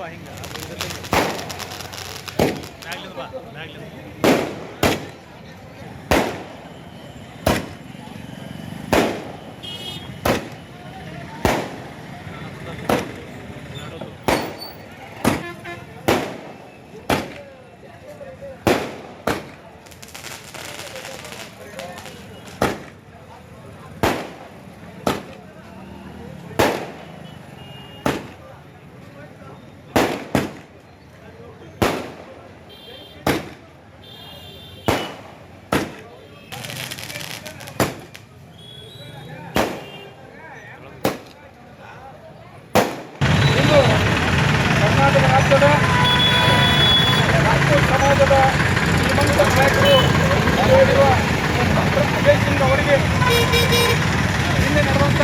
ಬಾ ಹಿಂಗೆ ಮ್ಯಾಗ್ಲಿಂದ ಬಾ ಮ್ಯಾಗ್ಲಿಂದ ಕರ್ನಾಟಕ ರಾಜ್ಯದ ರಾಜಪೂತ್ ಸಮಾಜದ ಶ್ರೀಮಂತ ನಾಯಕರು ಮಾಡಿರುವ ಅಜಯ್ ಸಿಂಗ್ ಅವರಿಗೆ ನಿನ್ನೆ ನಡೆದಂಥ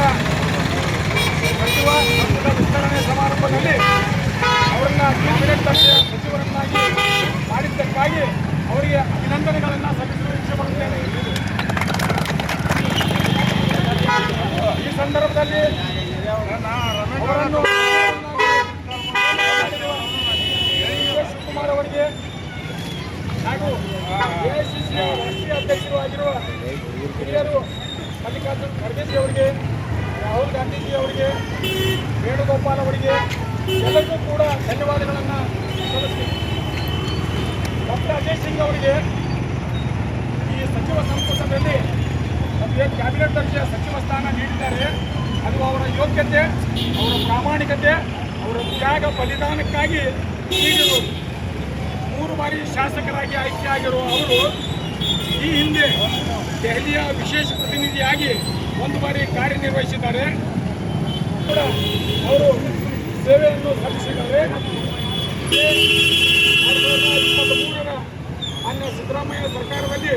ಸಚಿವ ಸಂಪುಟ ವಿಸ್ತರಣೆ ಸಮಾರಂಭದಲ್ಲಿ ಅವರನ್ನ ಕ್ಯಾಬಿನೆಟ್ ದರ್ಜೆಯ ಸಚಿವರನ್ನಾಗಿ ಮಾಡಿದ್ದಕ್ಕಾಗಿ ಅವರಿಗೆ ಅಭಿನಂದನೆಗಳನ್ನು ಸಲ್ಲಿಸಲು ಇಚ್ಛೆಪಡುತ್ತೇನೆ. ಈ ಸಂದರ್ಭದಲ್ಲಿ ಅವರನ್ನು ಶಿವಕುಮಾರ್ ಅವರಿಗೆ ಹಾಗೂ ಎಐಸಿಸಿಯ ರಾಷ್ಟ್ರೀಯ ಅಧ್ಯಕ್ಷರು ಆಗಿರುವ ಹಿರಿಯರು ಮಲ್ಲಿಕಾರ್ಜುನ್ ಖರ್ಗೆ ಅವರಿಗೆ, ರಾಹುಲ್ ಗಾಂಧೀಜಿ ಅವರಿಗೆ, ವೇಣುಗೋಪಾಲ್ ಅವರಿಗೆ ಎಲ್ಲರಿಗೂ ಕೂಡ ಧನ್ಯವಾದಗಳನ್ನು ಸಲ್ಲಿಸ್ತೀನಿ. ಡಾಕ್ಟರ್ ಅಜಯ್ ಸಿಂಗ್ ಅವರಿಗೆ ಈ ಸಚಿವ ಸಂಪುಟದಲ್ಲಿ ನಮಗೆ ಕ್ಯಾಬಿನೆಟ್ ದರ್ಜೆಯ ಸಚಿವ ಸ್ಥಾನ ನೀಡಿದ್ದಾರೆ. ಅದು ಅವರ ಯೋಗ್ಯತೆ, ಅವರ ಪ್ರಾಮಾಣಿಕತೆ, ಅವರ ತ್ಯಾಗ ಬಲಿದಾನಕ್ಕಾಗಿ ನೀಡಿರುವುದು. 3 ಬಾರಿ ಶಾಸಕರಾಗಿ ಆಯ್ಕೆಯಾಗಿರುವ ಅವರು ಈ ಹಿಂದೆ ದೆಹಲಿಯ ವಿಶೇಷ ಪ್ರತಿನಿಧಿಯಾಗಿ 1 ಬಾರಿ ಕಾರ್ಯನಿರ್ವಹಿಸಿದ್ದಾರೆ. ಕೂಡ ಅವರು ಸೇವೆಯನ್ನು ಸಲ್ಲಿಸಿದ್ದಾರೆ. 2023ರ ಮಾನ್ಯ ಸಿದ್ದರಾಮಯ್ಯ ಸರ್ಕಾರದಲ್ಲಿ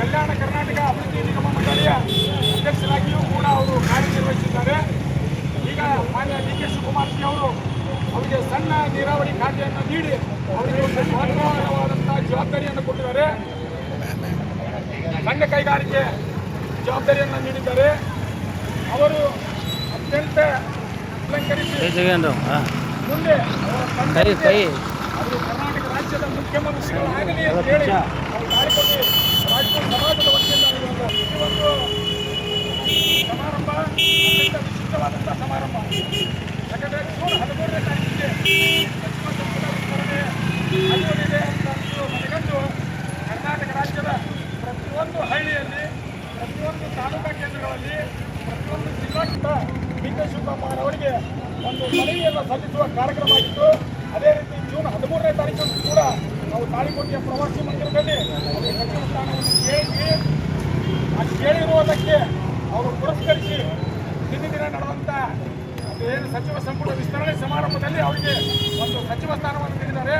ಕಲ್ಯಾಣ ಕರ್ನಾಟಕ ಅಭಿವೃದ್ಧಿ ನಿಗಮ ಮಂಡಳಿಯ ಅಧ್ಯಕ್ಷರಾಗಿಯೂ ಕೂಡ ಅವರು ಕಾರ್ಯನಿರ್ವಹಿಸಿದ್ದಾರೆ. ಈಗ ಮಾನ್ಯ ಡಿ.ಕೆ. ಶಿವಕುಮಾರ್ ಅವರು ಅವರಿಗೆ ಸಣ್ಣ ನೀರಾವರಿ ಖಾತೆಯನ್ನು ನೀಡಿ ಅವರಿಗೆ ಒಂದು ಮಹತ್ವವಾದಂತಹ ಜವಾಬ್ದಾರಿಯನ್ನು ಕೊಟ್ಟಿದ್ದಾರೆ. ಸಣ್ಣ ಕೈಗಾರಿಕೆ ಜವಾಬ್ದಾರಿಯನ್ನು ನೀಡಿದ್ದಾರೆ. ಅವರು ಅತ್ಯಂತ ಅಲಂಕರಿಸಿ ಮುಂದೆ ಅವರು ಕರ್ನಾಟಕ ರಾಜ್ಯದ ಮುಖ್ಯಮಂತ್ರಿಗಳಾಗಲಿ ಅಂತ ಹೇಳಿ ಅವರು ದಾರಿಕೊಟ್ಟು ರಾಜಕೀಯ ಸಮಾಜದ ವತಿಯಿಂದ ಈ ಒಂದು ಸಮಾರಂಭ ಅತ್ಯಂತ ವಿಶಿಷ್ಟವಾದಂಥ ಸಮಾರಂಭ. ಯಾಕಂದರೆ ಜೂನ್ 13ನೇ ತಾರೀಕಿಗೆ ಸಚಿವ ಸಂಪುಟ ವಿಸ್ತರಣೆ ಆಗುವುದಿದೆ ಅಂತ ಮನಗಂಡು ಕರ್ನಾಟಕ ರಾಜ್ಯದ ಪ್ರತಿಯೊಂದು ಹಳ್ಳಿಯಲ್ಲಿ, ಪ್ರತಿಯೊಂದು ತಾಲೂಕಾ ಕೇಂದ್ರಗಳಲ್ಲಿ, ಪ್ರತಿಯೊಂದು ಜಿಲ್ಲಾಡಳಿತ ಡಿ.ಕೆ. ಶಿವಕುಮಾರ್ ಅವರಿಗೆ ಒಂದು ಮನವಿಯನ್ನು ಸಲ್ಲಿಸುವ ಕಾರ್ಯಕ್ರಮ ಆಗಿತ್ತು. ಅದೇ ರೀತಿ ಜೂನ್ 13ನೇ ತಾರೀಕು ಕೂಡ ನಾವು ತಾಳಿಕೋಟೆಯ ಪ್ರವಾಸಿ ಮಂದಿರದಲ್ಲಿ ಅವರಿಗೆ ಸಚಿವ ಸ್ಥಾನವನ್ನು ಕೇಳಿದ್ವಿ. ಆ ಕೇಳಿರುವುದಕ್ಕೆ ಅವರು ಪುರಸ್ಕರಿಸಿ ದಿನ ನಡೆದಂಥ ಏನು ಸಚಿವ ಸಂಪುಟ ವಿಸ್ತರಣೆ ಸಮಾರಂಭದಲ್ಲಿ ಅವರಿಗೆ ಒಂದು ಸಚಿವ ಸ್ಥಾನವನ್ನು ನೀಡಿದ್ದಾರೆ.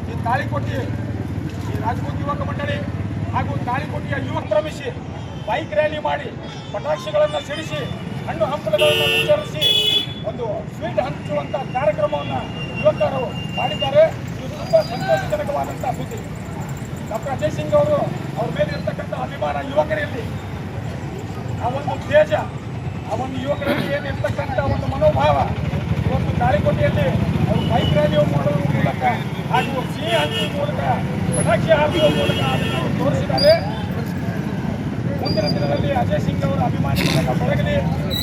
ಈ ತಾಳಿಕೋಟೆ ಈ ರಾಜಪೂತ್ ಯುವಕ ಮಂಡಳಿ ಹಾಗೂ ತಾಳಿಕೋಟೆಯ ಯುವಕ ಕ್ರಮಿಸಿ ಬೈಕ್ ರ್ಯಾಲಿ ಮಾಡಿ ಪಟಾಕ್ಷಿಗಳನ್ನು ಸಿಡಿಸಿ ಹಣ್ಣು ಹಂಪಲುಗಳನ್ನು ವಿಚಾರಿಸಿ ಒಂದು ಸ್ವೀಟ್ ಹಂಚುವಂಥ ಕಾರ್ಯಕ್ರಮವನ್ನು ಯುವಕರು ಮಾಡಿದ್ದಾರೆ. ಇದು ತುಂಬ ಸಂತೋಷಜನಕವಾದಂಥ ಸುದ್ದಿ. ಡಾಕ್ಟರ್ ಅಜಯ್ ಸಿಂಗ್ ಅವರು ಅವ್ರ ಮೇಲೆ ಇರ್ತಕ್ಕಂಥ ಅಭಿಮಾನ ಯುವಕರಲ್ಲಿ, ಆ ಒಂದು ತೇಜ, ಆ ಒಂದು ಯುವಕರಲ್ಲಿ ಏನಿರ್ತಕ್ಕಂಥ ಒಂದು ಮನೋಭಾವ ಇವತ್ತು ತಾಳಿಕೋಟೆಯಲ್ಲಿ ಅವರು ಬೈಕ್ ರ್ಯಾಲಿ ಮಾಡುವ ಮೂಲಕ ಹಾಗೂ ಸಿಹಿ ಹಂಚುವ ಮೂಲಕ, ಪಟಾಕ್ಷಿ ಹಾರಿಸುವ ಮೂಲಕ ಅದನ್ನು ತೋರಿಸಿದ್ದಾರೆ. ಮುಂದಿನ ದಿನದಲ್ಲಿ ಅಜಯ್ ಸಿಂಗ್ ಅವರ ಅಭಿಮಾನಿಗಳ ಬೆಳಗಲಿ,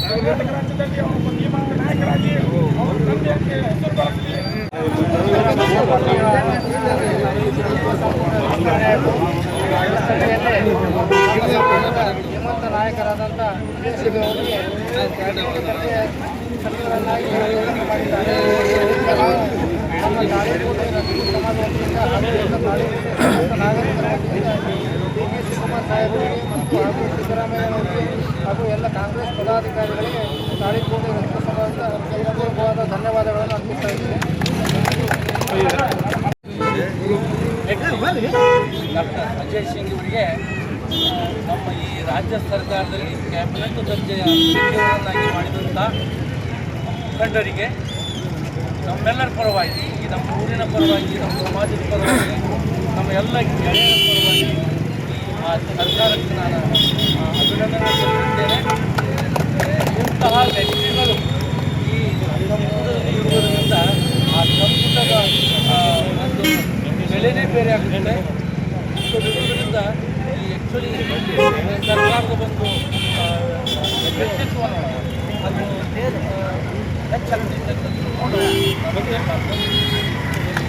ಕರ್ನಾಟಕ ರಾಜ್ಯದಲ್ಲಿ ಅವರು ಧೀಮಂತ ನಾಯಕರಾಗಿ ಅವರು ತಂದೆಯಂತೆ ಹೆಸರು ಬರಲಿ. ಧೀಮಂತ ನಾಯಕರಾದಂಥ ಸಚಿವರನ್ನಾಗಿ ಮಾಡಿದ್ದಾರೆ. ನಮ್ಮ ತಾಳಿಕೋಟೆ ಸಮಾಜ ವತಿಯಿಂದ ಡಿ.ಕೆ. ಶಿವಕುಮಾರ್ ಸಾಹೇಬರಿಗೆ ಮತ್ತು ಹಾಗೂ ಸಿದ್ದರಾಮಯ್ಯನವರಿಗೆ ಹಾಗೂ ಎಲ್ಲ ಕಾಂಗ್ರೆಸ್ ಪದಾಧಿಕಾರಿಗಳಿಗೆ ತಾಳಿಕೋಟೆ ರಕ್ತ ಸಮಾಜದ ಹೃದಯಪೂರ್ವಕವಾದ ಧನ್ಯವಾದಗಳನ್ನು ಅರ್ಪಿಸ್ತಾ ಇದ್ದೇನೆ. ಡಾಕ್ಟರ್ ಅಜಯ್ ಸಿಂಗ್ ಅವರಿಗೆ ನಮ್ಮ ಈ ರಾಜ್ಯ ಸರ್ಕಾರದಲ್ಲಿ ಕ್ಯಾಬಿನೆಟ್ ದರ್ಜೆಯ ಸಚಿವರನ್ನಾಗಿ ಮಾಡಿದಂಥ ಮುಖಂಡರಿಗೆ ನಮ್ಮೆಲ್ಲರ ಪರವಾಗಿ, ನಮ್ಮ ಊರಿನ ಪರವಾಗಿ, ನಮ್ಮ ಸಮಾಜದ ಪರವಾಗಿ, ನಮ್ಮ ಎಲ್ಲ ಗೆಳೆಯರ ಪರವಾಗಿ ಆ ಸರ್ಕಾರಕ್ಕೆ ನಾನು ಅಭಿನಂದನೆ ಸಲ್ಲಿಸುತ್ತೇನೆ. ಇಂತಹ ವ್ಯಕ್ತಿಗಳು ಈ ಸಂಪುಟದಲ್ಲಿ ಇರುವುದರಿಂದ ಆ ಸರ್ಕಾರದ ಒಂದು ವ್ಯಕ್ತಿತ್ವವನ್ನು ಅದು ಹೆಚ್ಚಾಗ್ತಿದ್ದಂಥದ್ದು ನೋಡಿ ಏನು ಮಾಡ್ತಾರೆ